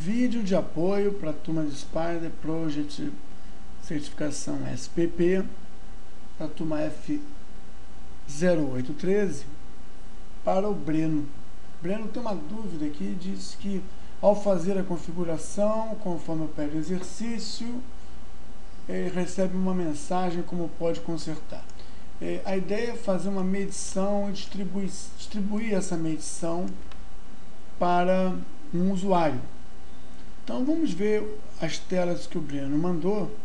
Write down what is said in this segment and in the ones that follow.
Vídeo de apoio para a turma de Spider Project, certificação SPP, da turma F0813, para o Breno. Breno tem uma dúvida aqui, diz que ao fazer a configuração, conforme eu pego o exercício, ele recebe uma mensagem como pode consertar. A ideia é fazer uma medição e distribuir essa medição para um usuário. Então vamos ver as telas que o Breno mandou,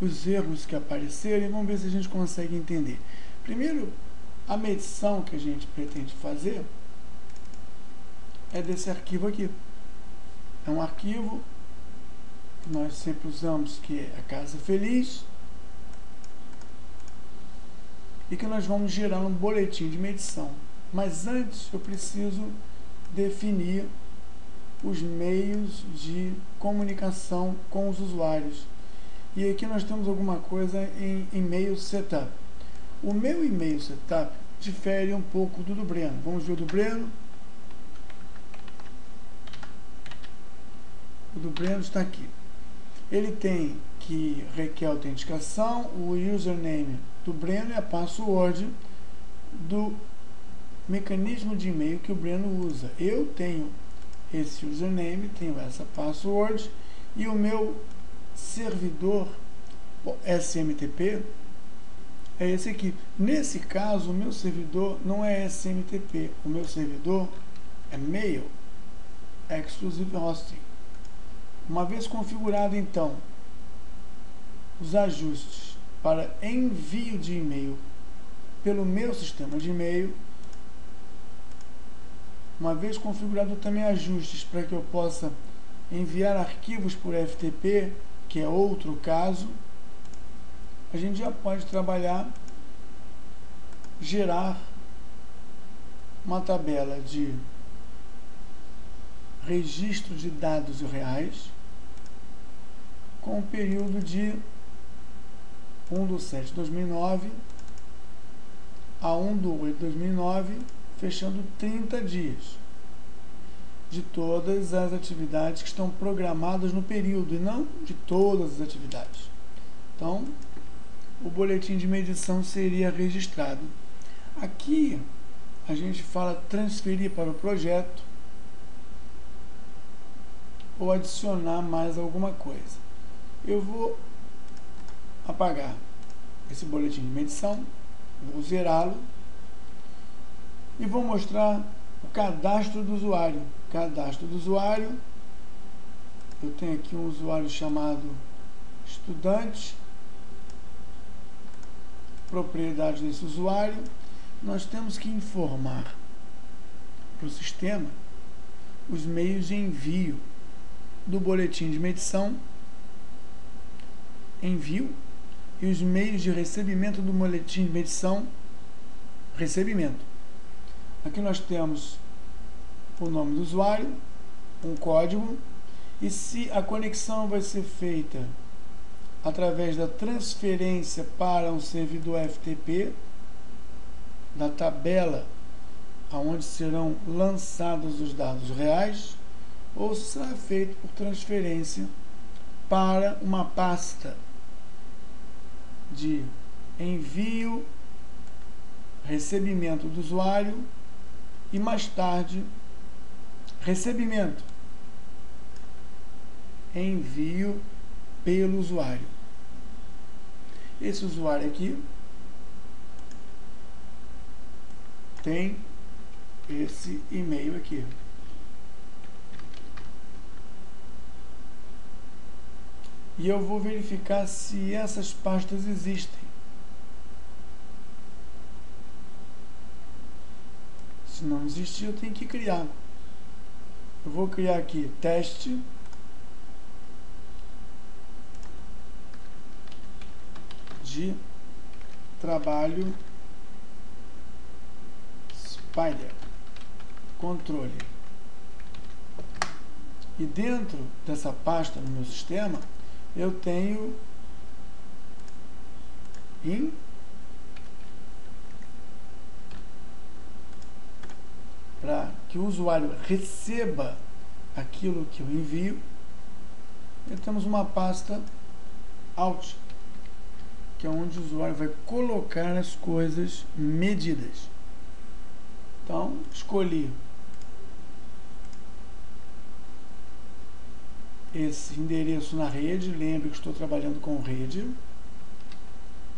os erros que apareceram, e vamos ver se a gente consegue entender. Primeiro, a medição que a gente pretende fazer é desse arquivo aqui. É um arquivo que nós sempre usamos, que é a Casa Feliz, e que nós vamos gerar um boletim de medição. Mas antes eu preciso definir os meios de comunicação com os usuários. E aqui nós temos alguma coisa em e-mail setup. O meu e-mail setup difere um pouco do Breno. Vamos ver o do Breno. O do Breno está aqui. Ele tem que requer autenticação, o username do Breno é a password do mecanismo de e-mail que o Breno usa. Eu tenho esse username, tenho essa password, e o meu servidor SMTP é esse aqui. Nesse caso, o meu servidor não é SMTP, o meu servidor é Mail Exclusive Hosting. Uma vez configurado, então, os ajustes para envio de e-mail pelo meu sistema de e-mail, uma vez configurado também ajustes para que eu possa enviar arquivos por FTP, que é outro caso, a gente já pode trabalhar, gerar uma tabela de registro de dados reais com o período de 1/7/2009 a 1/8/2009, fechando 30 dias de todas as atividades que estão programadas no período, e não de todas as atividades. Então, o boletim de medição seria registrado. Aqui, a gente fala transferir para o projeto ou adicionar mais alguma coisa. Eu vou apagar esse boletim de medição, vou zerá-lo e vou mostrar o cadastro do usuário. Cadastro do usuário, eu tenho aqui um usuário chamado estudante, propriedade desse usuário. Nós temos que informar para o sistema os meios de envio do boletim de medição, envio, e os meios de recebimento do boletim de medição, recebimento. Aqui nós temos o nome do usuário, um código, e se a conexão vai ser feita através da transferência para um servidor FTP, da tabela onde serão lançados os dados reais, ou se será feito por transferência para uma pasta de envio, recebimento do usuário e mais tarde recebimento, envio pelo usuário. Esse usuário aqui tem esse e-mail aqui. E eu vou verificar se essas pastas existem. Se não existir, eu tenho que criar. Eu vou criar aqui teste de trabalho Spider controle. E dentro dessa pasta no meu sistema, eu tenho para que o usuário receba aquilo que eu envio, e temos uma pasta Out, que é onde o usuário vai colocar as coisas medidas. Então, escolhi esse endereço na rede, lembre que estou trabalhando com rede,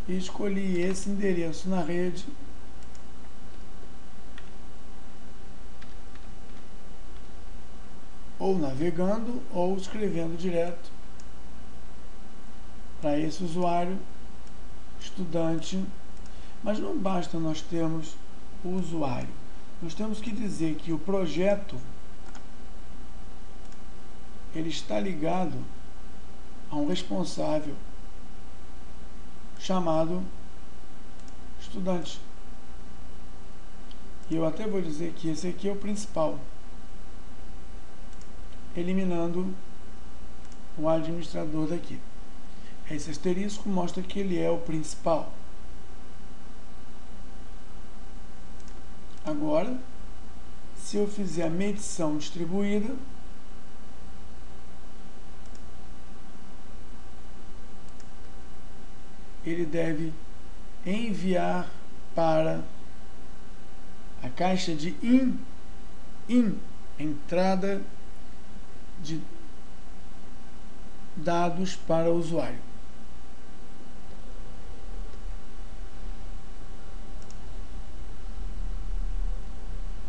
e escolhi esse endereço na rede ou navegando ou escrevendo direto para esse usuário, estudante. Mas não basta nós termos o usuário, nós temos que dizer que o projeto ele está ligado a um responsável chamado estudante. E eu até vou dizer que esse aqui é o principal, eliminando o administrador daqui. Esse asterisco mostra que ele é o principal. Agora, se eu fizer a medição distribuída, ele deve enviar para a caixa de entrada de dados para o usuário.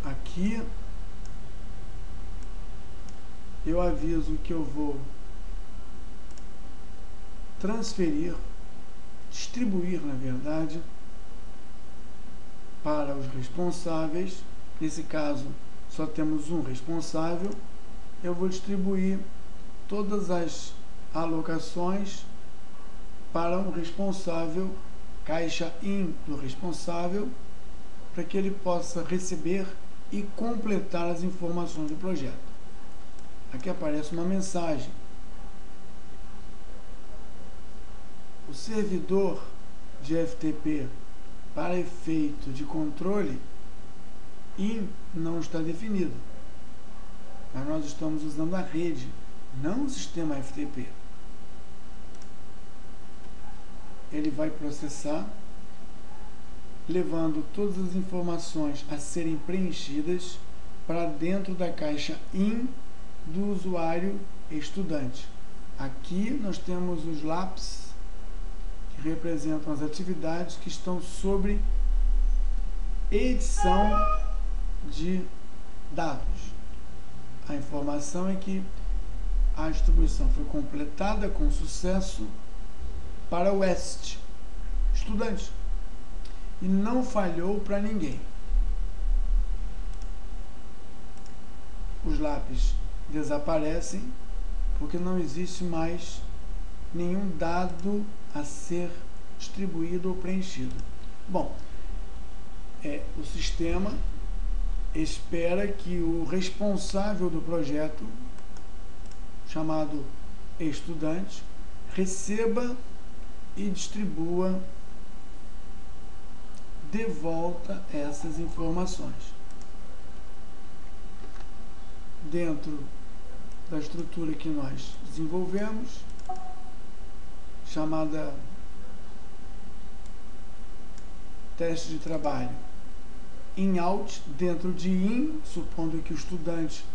Aqui eu aviso que eu vou transferir, distribuir, na verdade, para os responsáveis. Nesse caso, só temos um responsável. Eu vou distribuir todas as alocações para um responsável, caixa in do responsável, para que ele possa receber e completar as informações do projeto. Aqui aparece uma mensagem. O servidor de FTP para efeito de controle in não está definido. Mas nós estamos usando a rede, não o sistema FTP. Ele vai processar, levando todas as informações a serem preenchidas para dentro da caixa in do usuário estudante. Aqui nós temos os LAPs, que representam as atividades que estão sobre edição de dados. A informação é que a distribuição foi completada com sucesso para o estudante e não falhou para ninguém. Os lápis desaparecem porque não existe mais nenhum dado a ser distribuído ou preenchido. Bom, o sistema espera que o responsável do projeto, chamado estudante, receba e distribua de volta essas informações. Dentro da estrutura que nós desenvolvemos, chamada teste de trabalho in-out, dentro de in, supondo que o estudante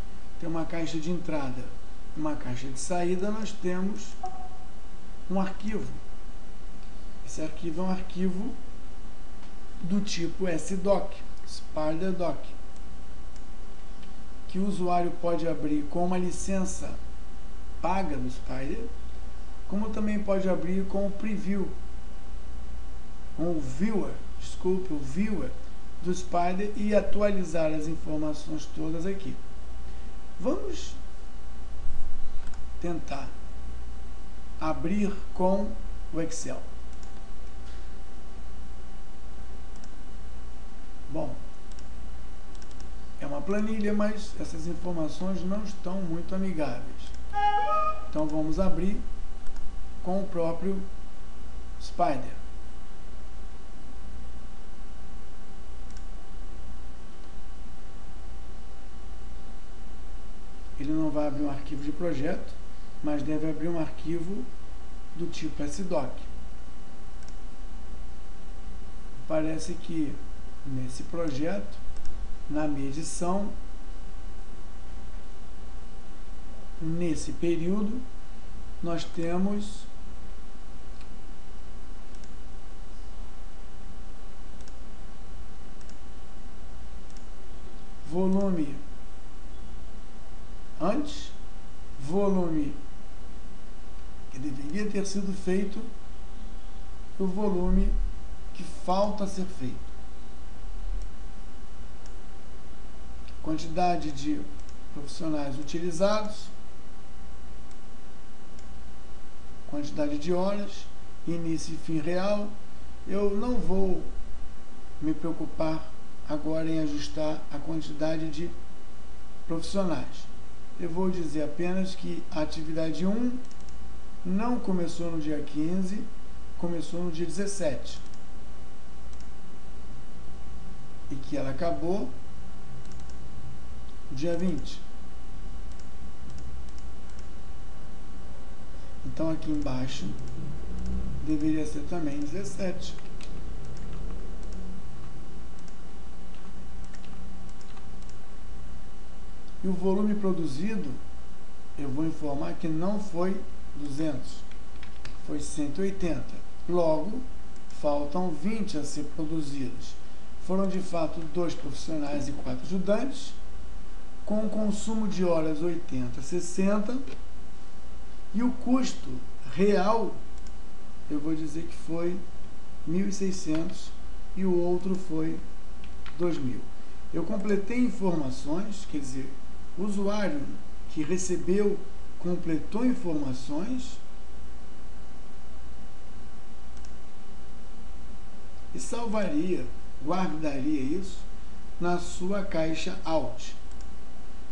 tem uma caixa de entrada, uma caixa de saída, nós temos um arquivo. Esse arquivo é um arquivo do tipo SDoc, SpiderDoc, que o usuário pode abrir com uma licença paga do Spider, como também pode abrir com o preview, com o viewer do Spider e atualizar as informações todas aqui. Vamos tentar abrir com o Excel. Bom, é uma planilha, mas essas informações não estão muito amigáveis. Então vamos abrir com o próprio Spider. ele não vai abrir um arquivo de projeto, mas deve abrir um arquivo do tipo sdoc. Parece que nesse projeto, na medição, nesse período, nós temos volume antes, volume que deveria ter sido feito e o volume que falta ser feito. Quantidade de profissionais utilizados, quantidade de horas, início e fim real. Eu não vou me preocupar agora em ajustar a quantidade de profissionais. Eu vou dizer apenas que a atividade 1 não começou no dia 15, começou no dia 17. E que ela acabou no dia 20. Então aqui embaixo deveria ser também 17. E o volume produzido, eu vou informar que não foi 200, foi 180. Logo, faltam 20 a ser produzidos. Foram de fato 2 profissionais e 4 ajudantes, com consumo de horas 80, 60, e o custo real, eu vou dizer que foi 1.600 e o outro foi 2.000. Eu completei informações, quer dizer, o usuário que recebeu completou informações e salvaria, guardaria isso na sua caixa Alt.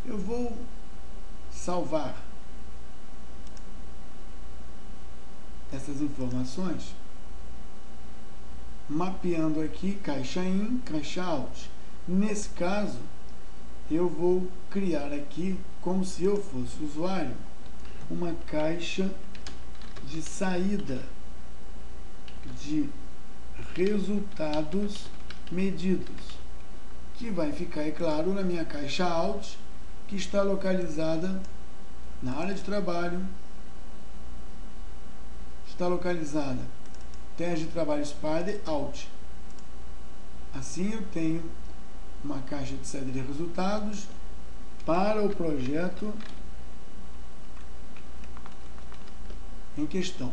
Eu vou salvar essas informações mapeando aqui caixa in, caixa Alt. Nesse caso, eu vou criar aqui, como se eu fosse usuário, uma caixa de saída de resultados medidos, que vai ficar, é claro, na minha caixa Alt, que está localizada na área de trabalho, está localizada teste de trabalho Spider Alt. Assim eu tenho uma caixa de saída de resultados para o projeto em questão.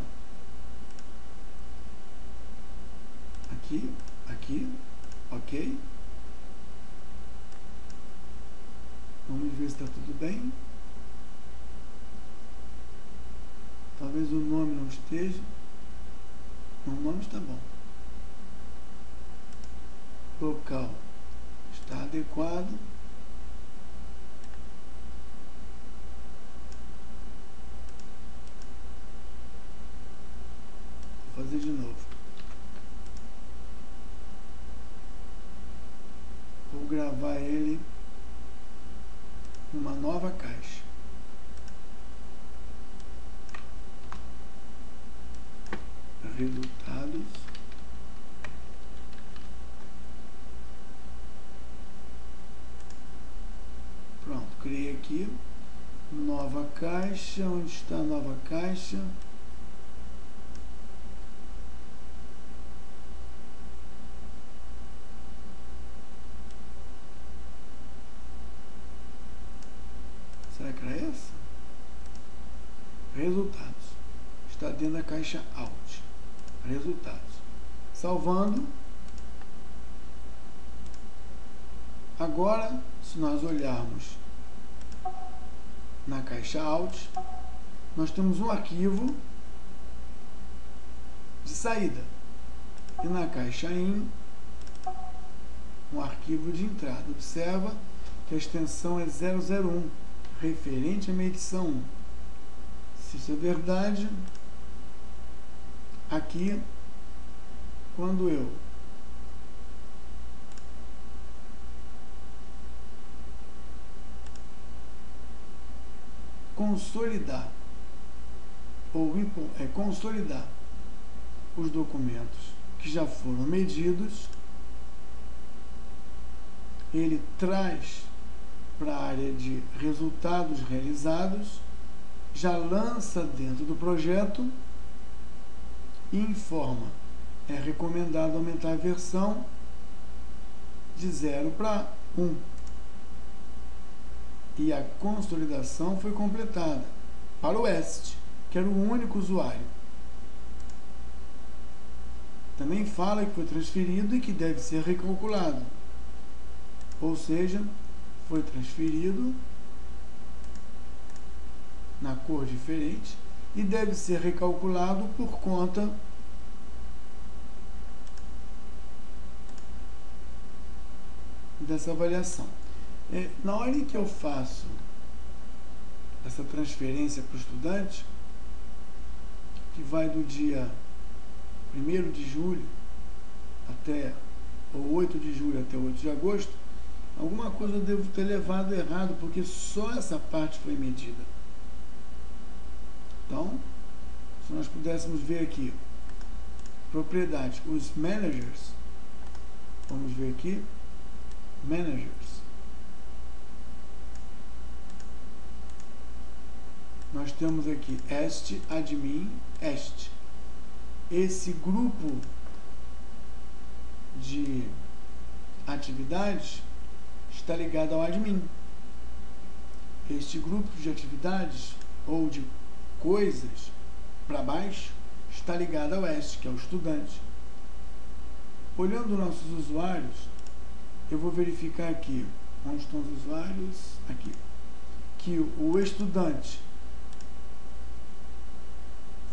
Aqui, ok. Vamos ver se está tudo bem. Talvez o nome não esteja. O nome está bom. Local está adequado. Vou fazer de novo. Vou gravar ele numa nova caixa. Resultados. Pronto, criei aqui nova caixa. Onde está a nova caixa? Será que era essa? Resultados. Está dentro da caixa Alt. Resultados. Salvando. Agora, se nós olharmos na caixa Alt, nós temos um arquivo de saída. E na caixa IN, um arquivo de entrada. Observa que a extensão é 001, referente à medição 1. Se isso é verdade, aqui, quando eu consolidar consolidar os documentos que já foram medidos, ele traz para a área de resultados realizados, já lança dentro do projeto e informa: é recomendado aumentar a versão de 0 para 1. E a consolidação foi completada para o EST, que era o único usuário. Também fala que foi transferido e que deve ser recalculado. Ou seja, foi transferido na cor diferente e deve ser recalculado por conta dessa avaliação. Na hora em que eu faço essa transferência para o estudante, que vai do dia 1º de julho até, ou 8 de julho até 8 de agosto, alguma coisa eu devo ter levado errado, porque só essa parte foi medida. Então, se nós pudéssemos ver aqui, propriedade, os managers, vamos ver aqui, managers. Nós temos aqui est, admin, est. Esse grupo de atividades está ligado ao admin. Este grupo de atividades ou de coisas para baixo está ligado ao est, que é o estudante. Olhando nossos usuários, eu vou verificar aqui, onde estão os usuários? Aqui. Que o estudante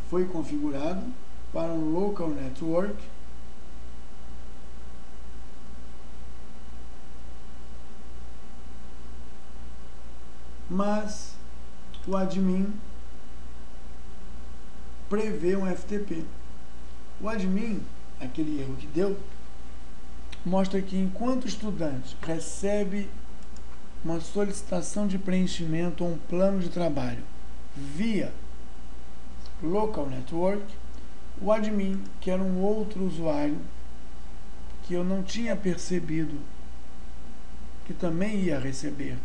foi configurado para um local network mas o admin prevê um FTP. O admin, aquele erro que deu, mostra que enquanto o estudante recebe uma solicitação de preenchimento ou um plano de trabalho via local network, o admin, que era um outro usuário que eu não tinha percebido que também ia receber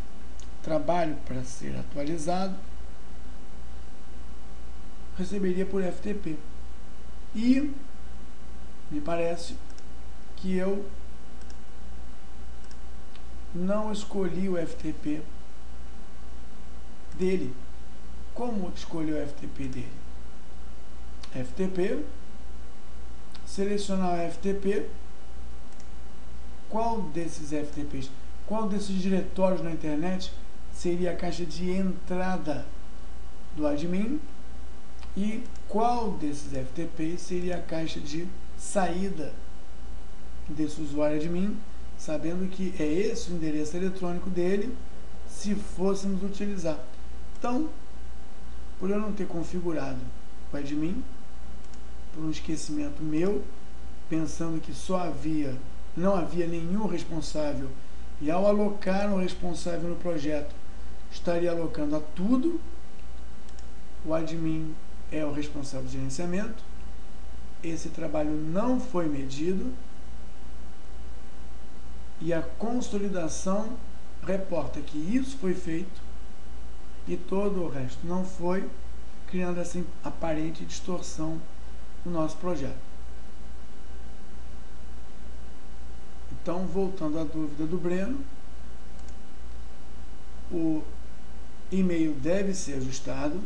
trabalho para ser atualizado, receberia por FTP. E me parece que eu não escolhi o FTP dele. Como escolher o FTP dele? FTP, selecionar o FTP, qual desses FTPs, qual desses diretórios na internet seria a caixa de entrada do admin e qual desses FTPs seria a caixa de saída desse usuário admin, sabendo que é esse o endereço eletrônico dele, se fôssemos utilizar. Então, por eu não ter configurado o admin, por um esquecimento meu, pensando que não havia nenhum responsável, e ao alocar um responsável no projeto, estaria alocando a tudo, o admin é o responsável de gerenciamento, esse trabalho não foi medido, e a consolidação reporta que isso foi feito e todo o resto não foi, criando essa aparente distorção no nosso projeto. Então, voltando à dúvida do Breno, o e-mail deve ser ajustado,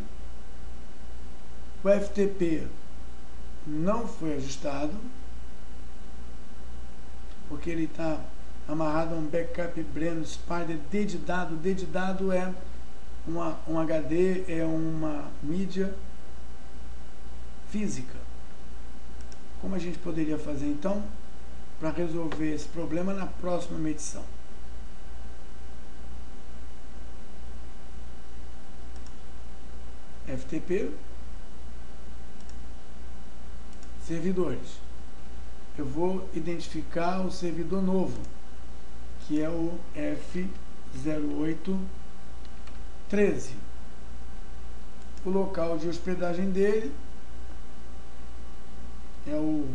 o FTP não foi ajustado, porque ele está amarrado a um backup Breno Spider dedidado. Dedidado é um HD, é uma mídia física. Como a gente poderia fazer então para resolver esse problema na próxima medição? FTP, servidores. Eu vou identificar o servidor novo, que é o F0813. o local de hospedagem dele é o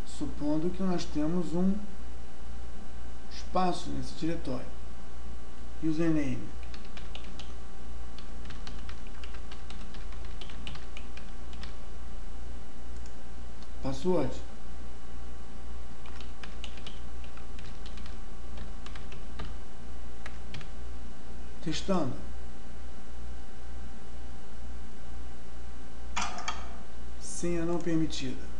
supondo que nós temos um espaço nesse diretório. Username. Password. Testando. Senha não permitida.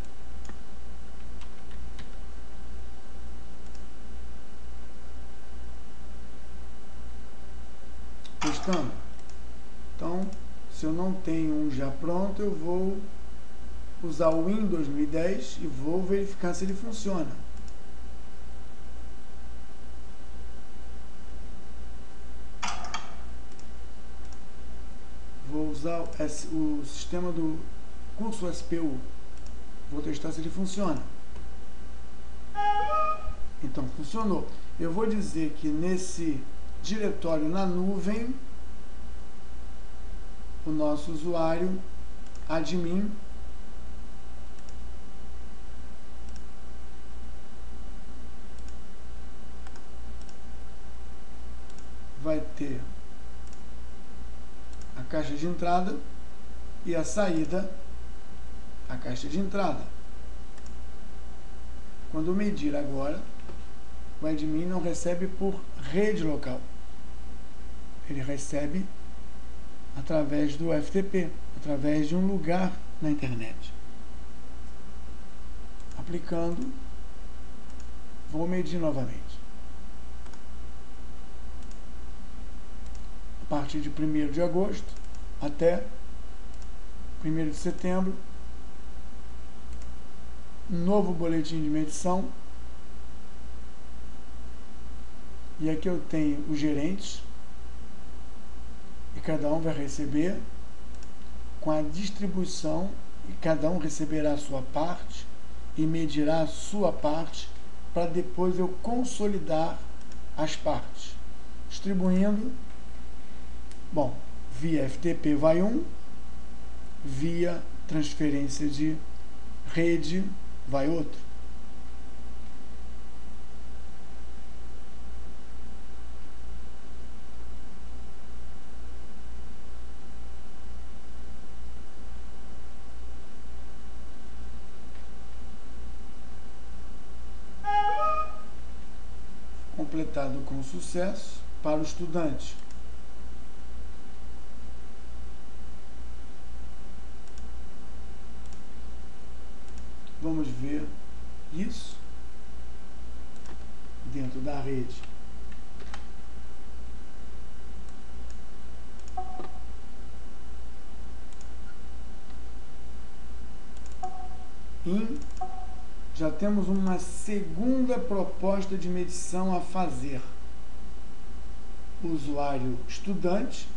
Testando. Então, se eu não tenho um já pronto, eu vou usar o Win 2010 e vou verificar se ele funciona. Vou usar o sistema do curso SPU. Vou testar se ele funciona. Então, funcionou. Eu vou dizer que nesse diretório na nuvem, o nosso usuário admin vai ter a caixa de entrada e a saída, a caixa de entrada. Quando eu medir agora, o admin não recebe por rede local. Ele recebe através do FTP, através de um lugar na internet. Aplicando, vou medir novamente. A partir de 1º de agosto até 1º de setembro, novo boletim de medição. E aqui eu tenho os gerentes, e cada um vai receber com a distribuição, e cada um receberá a sua parte e medirá a sua parte para depois eu consolidar as partes, distribuindo, bom, via FTP vai um, via transferência de rede vai outro. Completado com sucesso para o estudante. Vamos ver isso dentro da rede. Já temos uma segunda proposta de medição a fazer. O usuário estudante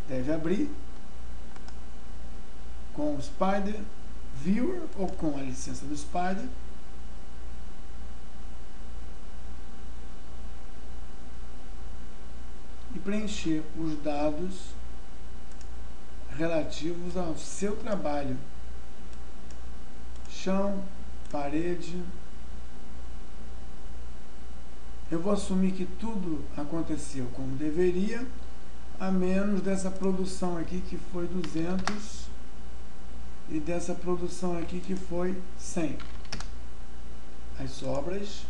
deve abrir com o Spider Viewer ou com a licença do Spider. E preencher os dados relativos ao seu trabalho. Chão, parede. Eu vou assumir que tudo aconteceu como deveria, a menos dessa produção aqui que foi 200 e dessa produção aqui que foi 100. As sobras,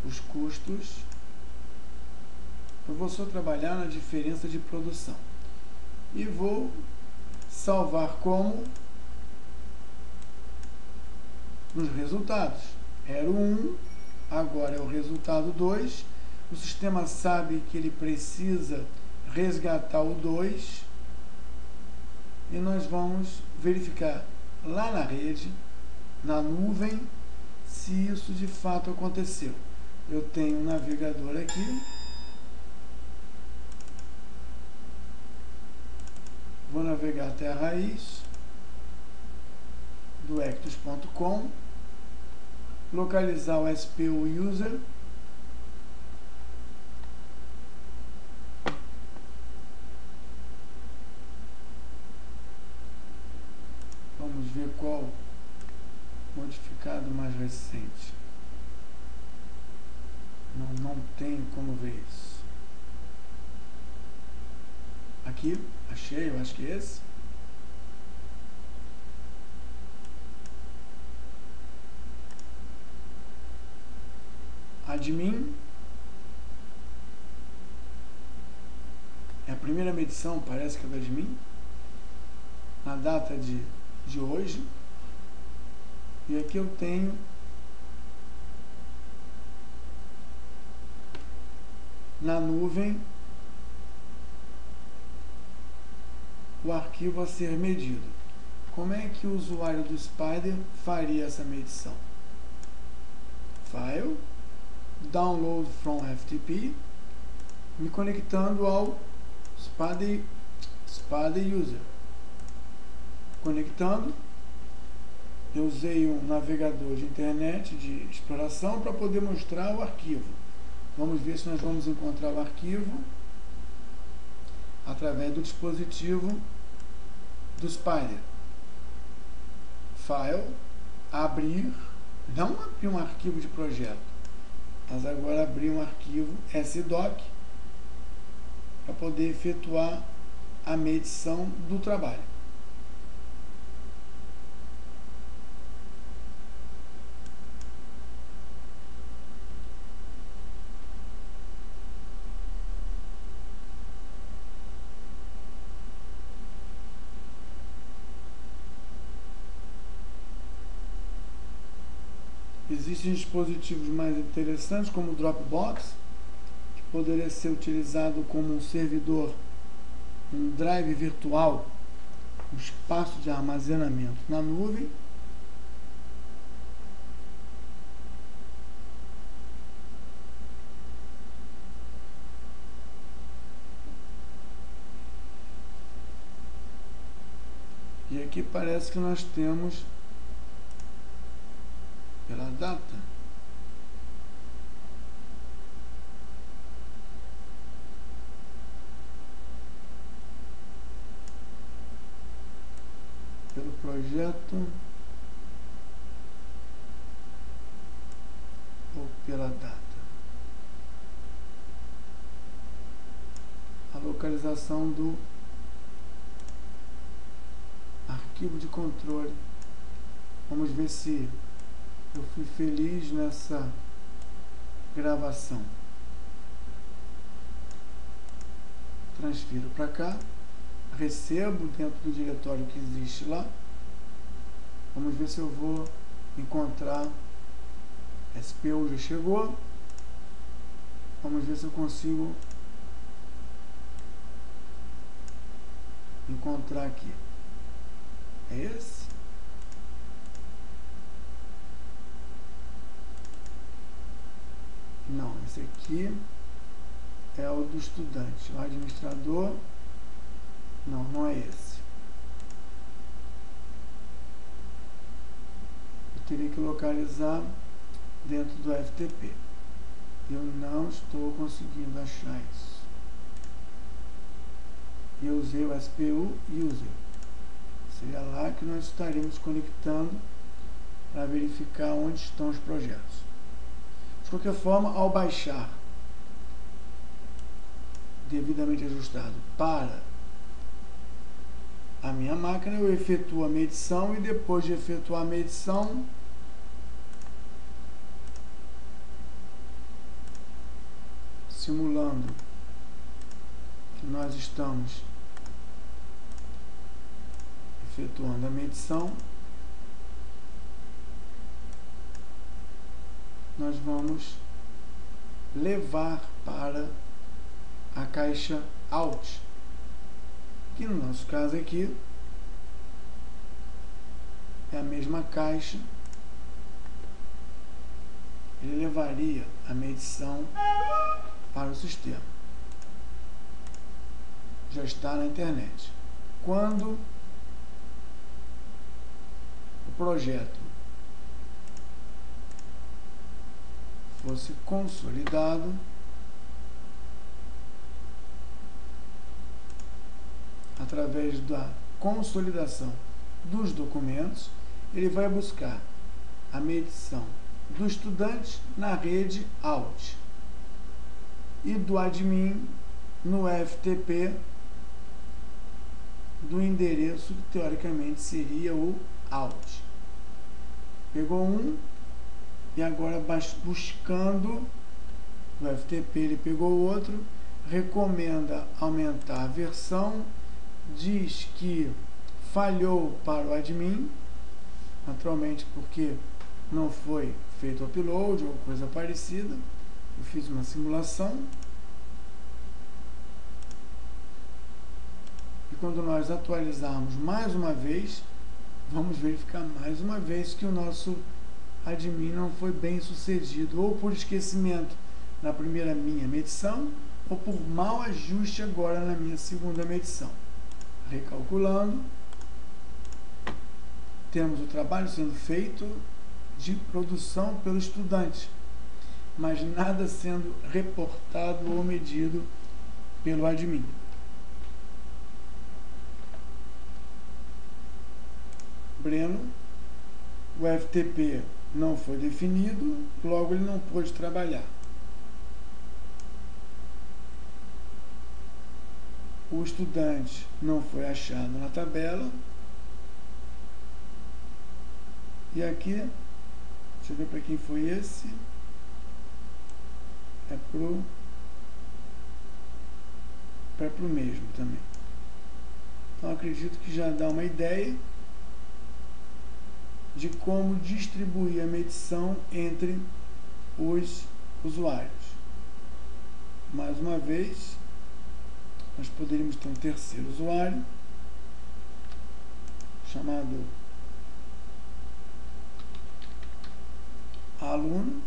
os custos, eu vou só trabalhar na diferença de produção. E vou salvar como nos resultados. Era o 1, agora é o resultado 2. O sistema sabe que ele precisa resgatar o 2 e nós vamos verificar lá na rede, na nuvem, se isso de fato aconteceu. Eu tenho um navegador aqui. Vou navegar até a raiz. selectors.com, localizar o SPU user, vamos ver qual modificado mais recente. Não tenho como ver isso. Aqui, achei, eu acho que é esse. Admin. É a primeira medição, parece que é do admin. Na data de hoje. E aqui eu tenho na nuvem o arquivo a ser medido. Como é que o usuário do Spyder faria essa medição? File, Download from FTP, me conectando ao Spyder User. Conectando, eu usei um navegador de internet de exploração para poder mostrar o arquivo. Vamos ver se nós vamos encontrar o arquivo através do dispositivo do Spyder. File, abrir, não abrir um arquivo de projeto, mas agora abrir um arquivo SDoc para poder efetuar a medição do trabalho. Existem dispositivos mais interessantes, como o Dropbox, que poderia ser utilizado como um servidor, um drive virtual, um espaço de armazenamento na nuvem. E aqui parece que nós temos, pela data, pelo projeto ou pela data, a localização do arquivo de controle. Vamos ver se eu fui feliz nessa gravação. Transfiro para cá, recebo dentro do diretório que existe lá. Vamos ver se eu vou encontrar. SPU já chegou. Vamos ver se eu consigo encontrar aqui. É esse? Não, esse aqui é o do estudante. O administrador, não é esse. Eu teria que localizar dentro do FTP. Eu não estou conseguindo achar isso. E eu usei o SPU User. Seria lá que nós estaremos conectando para verificar onde estão os projetos. De qualquer forma, ao baixar devidamente ajustado para a minha máquina, eu efetuo a medição e depois de efetuar a medição, simulando que nós estamos efetuando a medição, nós vamos levar para a caixa Out, que no nosso caso aqui é a mesma caixa. Ele levaria a medição para o sistema. Já está na internet. Quando eu projeto fosse consolidado, através da consolidação dos documentos, ele vai buscar a medição do estudante na rede Alt e do admin no FTP do endereço que teoricamente seria o Alt. Pegou um e agora buscando o FTP ele pegou o outro, recomenda aumentar a versão, diz que falhou para o admin, naturalmente porque não foi feito o upload ou coisa parecida. Eu fiz uma simulação e quando nós atualizarmos mais uma vez, vamos verificar mais uma vez que o nosso admin não foi bem sucedido, ou por esquecimento na primeira minha medição, ou por mau ajuste agora na minha segunda medição. Recalculando, temos o trabalho sendo feito de produção pelo estudante, mas nada sendo reportado ou medido pelo admin. Breno, o FTP não foi definido, logo ele não pôde trabalhar. O estudante não foi achado na tabela. E aqui, deixa eu ver para quem foi esse. É pro mesmo também. Então acredito que já dá uma ideia de como distribuir a medição entre os usuários. Mais uma vez, nós poderíamos ter um terceiro usuário, chamado aluno,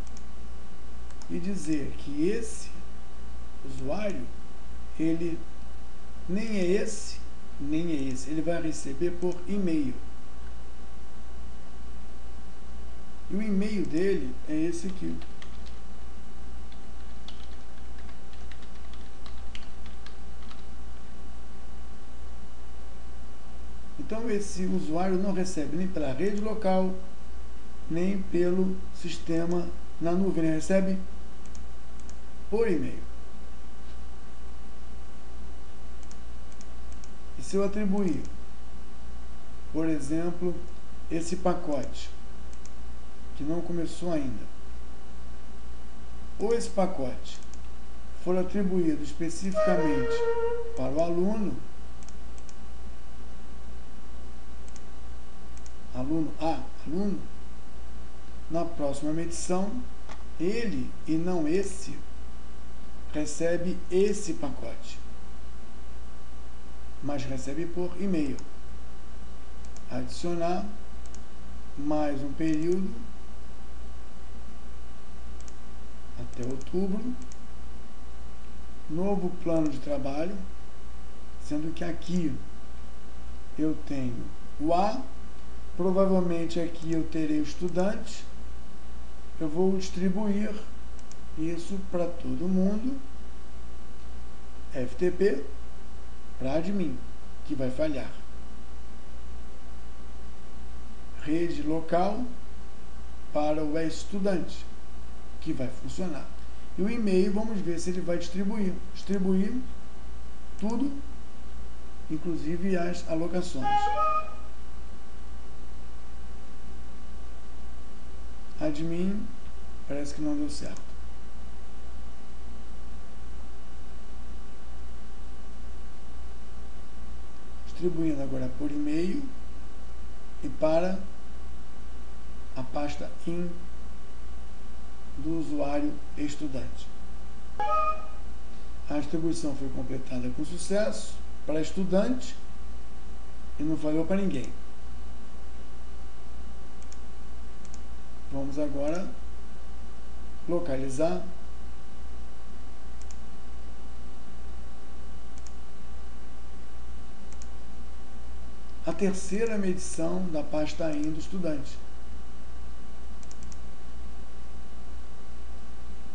e dizer que esse usuário, ele nem é esse, nem é esse, ele vai receber por e-mail. E o e-mail dele é esse aqui. Então esse usuário não recebe nem pela rede local, nem pelo sistema na nuvem, ele recebe por e-mail. E se eu atribuir, por exemplo, esse pacote, que não começou ainda, ou esse pacote for atribuído especificamente para o aluno, aluno A, aluno, na próxima medição, ele e não esse recebe esse pacote, mas recebe por e-mail. Adicionar mais um período até outubro, novo plano de trabalho, sendo que aqui eu tenho o A, provavelmente aqui eu terei o estudante, eu vou distribuir isso para todo mundo, FTP, para admin, que vai falhar. Rede local para o estudante, que vai funcionar. E o e-mail, vamos ver se ele vai distribuir tudo, inclusive as alocações. Admin, parece que não deu certo. Distribuindo agora por e-mail e para a pasta in do usuário estudante. A distribuição foi completada com sucesso para estudante e não falhou para ninguém. Vamos agora localizar a terceira medição da pasta IN do estudante.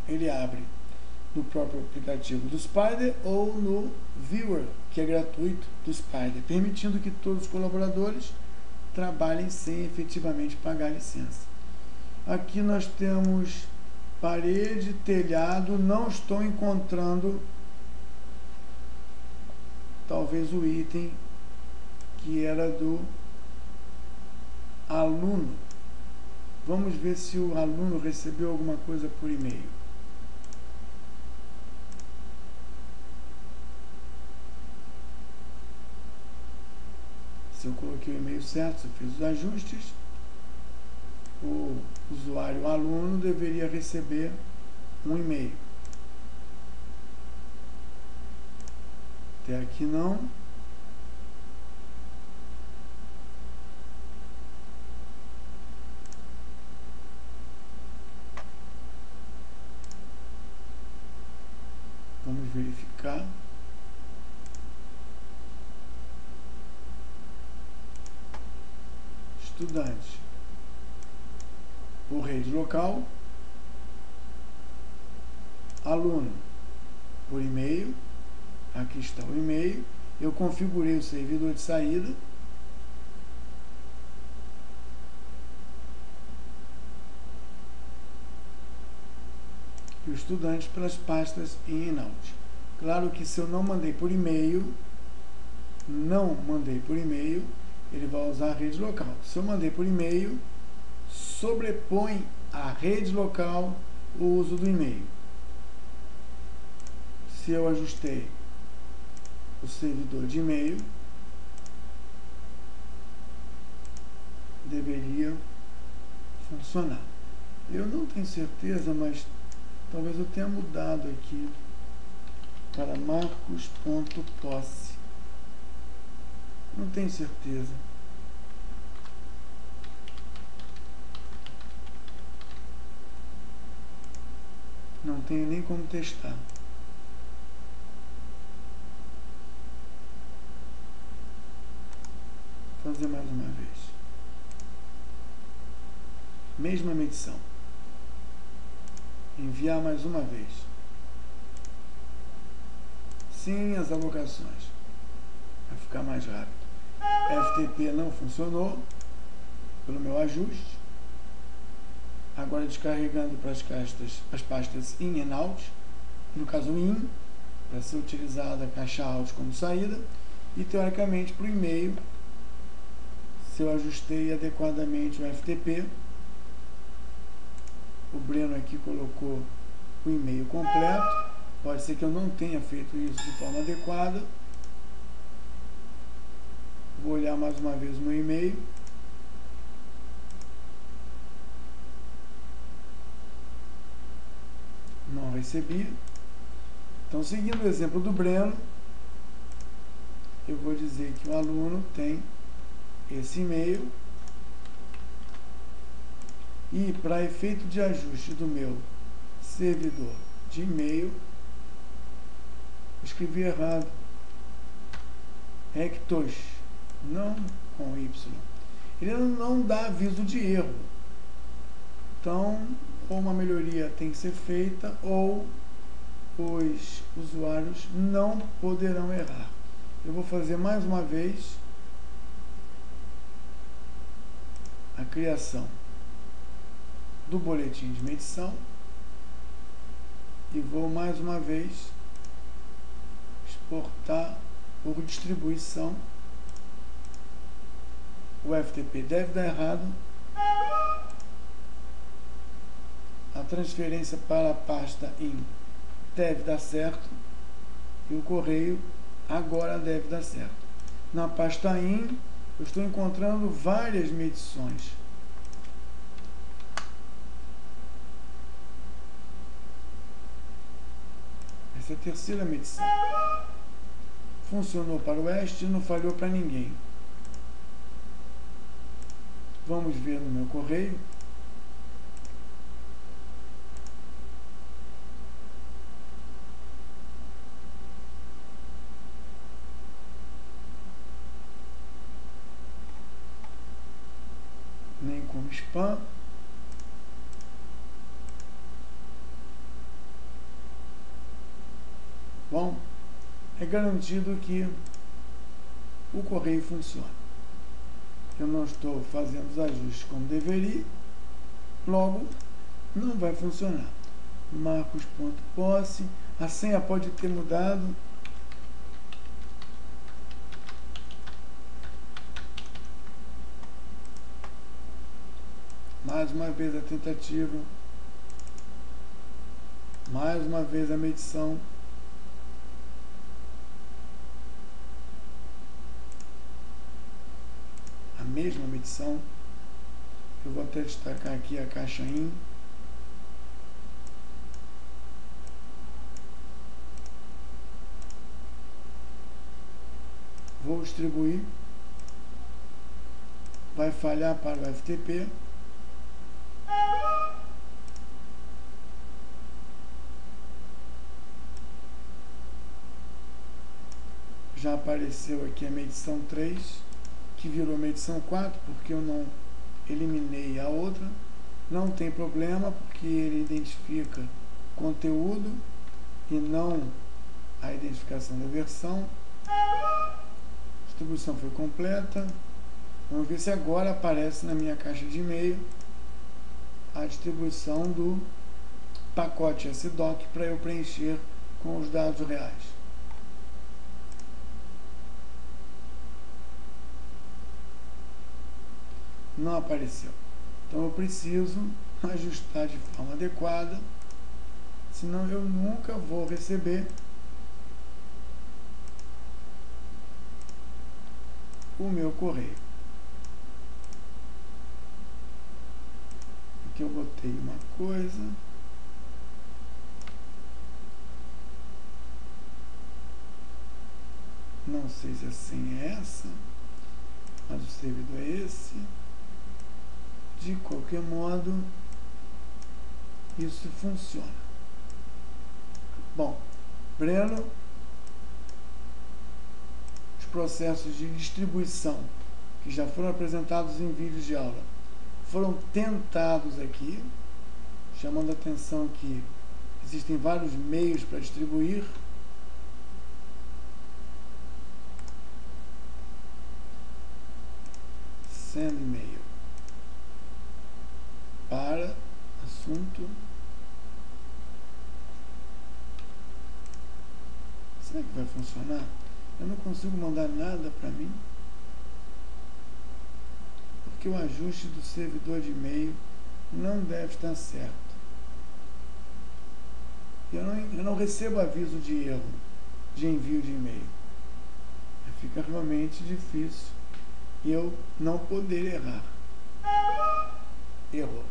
Ele abre no próprio aplicativo do Spyder ou no Viewer, que é gratuito, do Spyder, permitindo que todos os colaboradores trabalhem sem efetivamente pagar licença. Aqui nós temos parede, telhado, não estou encontrando talvez o item que era do aluno. Vamos ver se o aluno recebeu alguma coisa por e-mail. Se eu coloquei o e-mail certo, se eu fiz os ajustes, o usuário aluno deveria receber um e-mail. Até aqui não. Vamos verificar. Estudante. Por rede local. Aluno. Por e-mail. Aqui está o e-mail. Eu configurei o servidor de saída. E o estudante pelas pastas in e out. Claro que se eu não mandei por e-mail, ele vai usar a rede local. Se eu mandei por e-mail, sobrepõe a rede local o uso do e-mail. Se eu ajustei o servidor de e-mail, deveria funcionar. Eu não tenho certeza, mas talvez eu tenha mudado aqui para marcos.posse. Não tenho certeza. Não tenho nem como testar. Vou fazer mais uma vez. Mesma medição. Enviar mais uma vez. Sim, as alocações. Vai ficar mais rápido. FTP não funcionou pelo meu ajuste. Agora descarregando para as pastas in e out. No caso in, para ser utilizada a caixa out como saída. E teoricamente para o e-mail, se eu ajustei adequadamente o FTP. O Breno aqui colocou o e-mail completo. Pode ser que eu não tenha feito isso de forma adequada. Vou olhar mais uma vez o meu e-mail. Não recebi. Então, seguindo o exemplo do Breno, eu vou dizer que o aluno tem esse e-mail. E para efeito de ajuste do meu servidor de e-mail, escrevi errado. Rectos, não com Y. Ele não dá aviso de erro. Então, ou uma melhoria tem que ser feita, ou os usuários não poderão errar. Eu vou fazer mais uma vez a criação do boletim de medição e vou mais uma vez exportar por distribuição. O FTP deve dar errado. A transferência para a pasta IN deve dar certo. E o correio agora deve dar certo. Na pasta IN, eu estou encontrando várias medições. Essa é a terceira medição. Funcionou para o oeste e não falhou para ninguém. Vamos ver no meu correio. nem como spam. Bom, é garantido que o correio funciona. Eu não estou fazendo os ajustes como deveria, logo não vai funcionar. Marcos.posse, a senha pode ter mudado. Mais uma vez a tentativa, mais uma vez a medição. A mesma medição. Eu vou até destacar aqui a caixa IN. Vou distribuir. Vai falhar para o FTP. Já apareceu aqui a medição 3, que virou medição 4, porque eu não eliminei a outra. Não tem problema, porque ele identifica conteúdo e não a identificação da versão. A distribuição foi completa. Vamos ver se agora aparece na minha caixa de e-mail a distribuição do pacote SDoc para eu preencher com os dados reais. Não apareceu. Então eu preciso ajustar de forma adequada, senão eu nunca vou receber o meu correio. Aqui eu botei uma coisa. Não sei se a senha é essa, mas o servidor é esse. De qualquer modo, isso funciona. Bom, Breno, os processos de distribuição que já foram apresentados em vídeos de aula foram tentados aqui, chamando a atenção que existem vários meios para distribuir. Send e-mail para assunto. Será que vai funcionar? Eu não consigo mandar nada para mim, porque o ajuste do servidor de e-mail não deve estar certo. Eu não recebo aviso de erro de envio de e-mail. Fica realmente difícil eu não poder errar. Errou.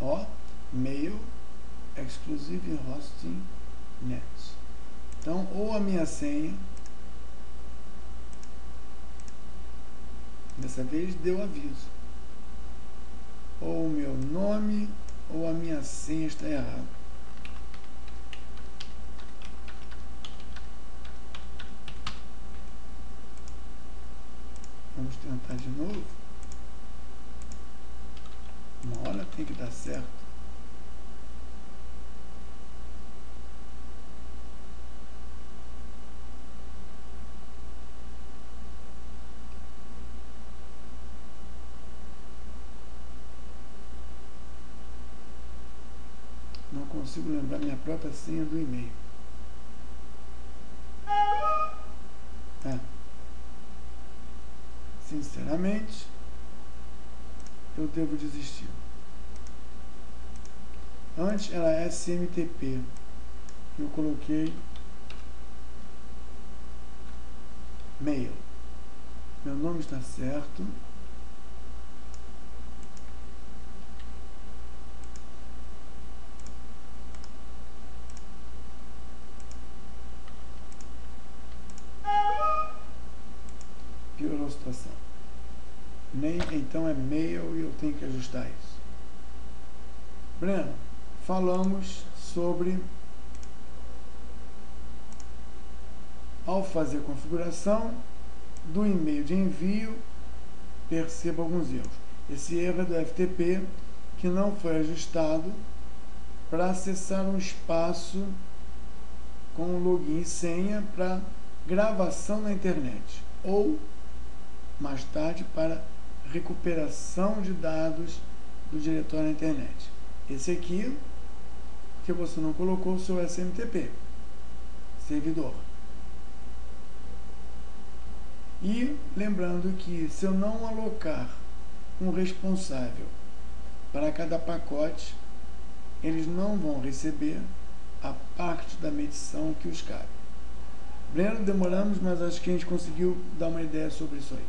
Ó, mail exclusive hosting net. Então, ou a minha senha, dessa vez deu aviso, ou o meu nome, ou a minha senha está errada. Vamos tentar de novo. Uma hora tem que dar certo. Não consigo lembrar minha própria senha do e-mail. Sinceramente, eu devo desistir. Antes era SMTP. Eu coloquei mail. Meu nome está certo. Piorou a situação. Então é mail e eu tenho que ajustar isso. Breno, falamos sobre, ao fazer a configuração do e-mail de envio, perceba alguns erros. Esse erro é do FTP que não foi ajustado para acessar um espaço com login e senha para gravação na internet ou mais tarde para recuperação de dados do diretório na internet. Esse aqui, porque você não colocou o seu SMTP, servidor. E lembrando que se eu não alocar um responsável para cada pacote, eles não vão receber a parte da medição que os cabe. Breno, demoramos, mas acho que a gente conseguiu dar uma ideia sobre isso aí.